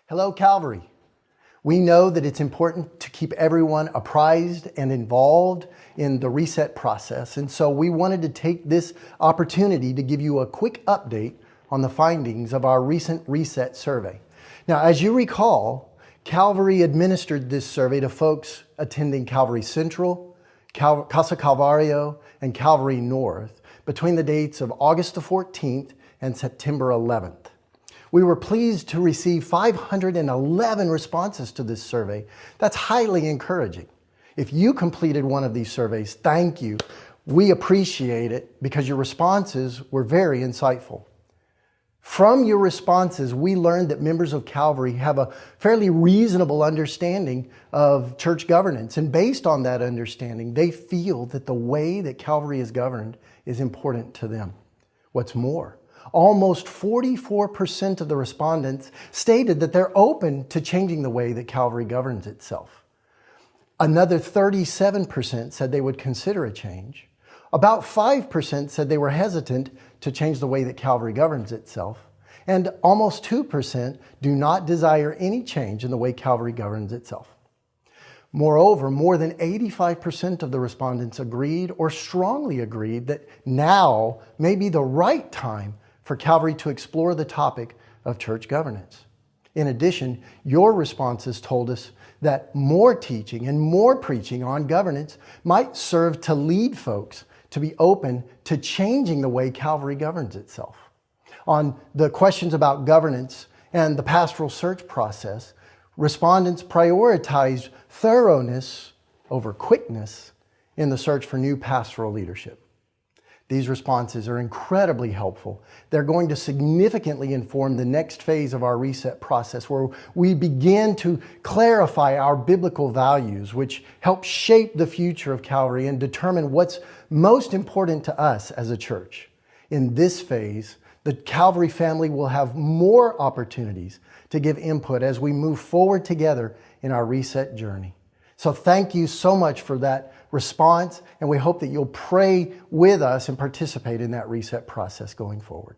Hello, Calvary. We know that it's important to keep everyone apprised and involved in the reset process, and so we wanted to take this opportunity to give you a quick update on the findings of our recent reset survey. Now, as you recall, Calvary administered this survey to folks attending Calvary Central, Casa Calvario, and Calvary North between the dates of August the 14th and September 11th. We were pleased to receive 511 responses to this survey. That's highly encouraging. If you completed one of these surveys, thank you. We appreciate it because your responses were very insightful. From your responses, we learned that members of Calvary have a fairly reasonable understanding of church governance. And based on that understanding, they feel that the way that Calvary is governed is important to them. What's more, almost 44% of the respondents stated that they're open to changing the way that Calvary governs itself. Another 37% said they would consider a change. About 5% said they were hesitant to change the way that Calvary governs itself. And almost 2% do not desire any change in the way Calvary governs itself. Moreover, more than 85% of the respondents agreed or strongly agreed that now may be the right time for Calvary to explore the topic of church governance. In addition, your responses told us that more teaching and more preaching on governance might serve to lead folks to be open to changing the way Calvary governs itself. On the questions about governance and the pastoral search process, respondents prioritized thoroughness over quickness in the search for new pastoral leadership. These responses are incredibly helpful. They're going to significantly inform the next phase of our reset process, where we begin to clarify our biblical values, which help shape the future of Calvary and determine what's most important to us as a church. In this phase, the Calvary family will have more opportunities to give input as we move forward together in our reset journey. So thank you so much for that response, and we hope that you'll pray with us and participate in that reset process going forward.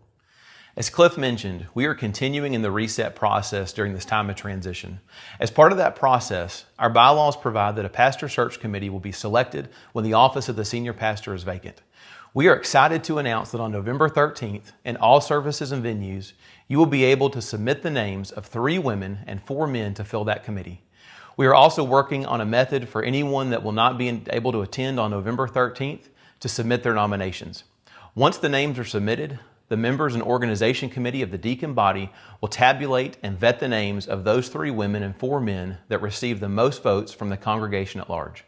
As Cliff mentioned, we are continuing in the reset process during this time of transition. As part of that process, our bylaws provide that a pastor search committee will be selected when the office of the senior pastor is vacant. We are excited to announce that on November 13th, in all services and venues, you will be able to submit the names of 3 women and 4 men to fill that committee. We are also working on a method for anyone that will not be able to attend on November 13th to submit their nominations. Once the names are submitted, the members and organization committee of the deacon body will tabulate and vet the names of those 3 women and 4 men that receive the most votes from the congregation at large.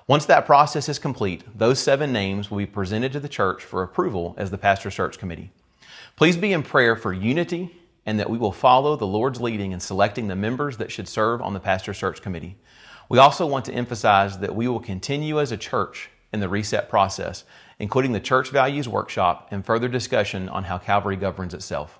Once that process is complete, those 7 names will be presented to the church for approval as the pastor search committee. Please be in prayer for unity and that we will follow the Lord's leading in selecting the members that should serve on the pastor search committee. We also want to emphasize that we will continue as a church in the reset process, including the church values workshop and further discussion on how Calvary governs itself.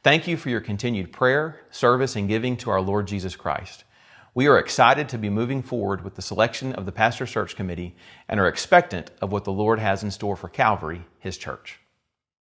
Thank you for your continued prayer, service, and giving to our Lord Jesus Christ. We are excited to be moving forward with the selection of the pastor search committee and are expectant of what the Lord has in store for Calvary, His church.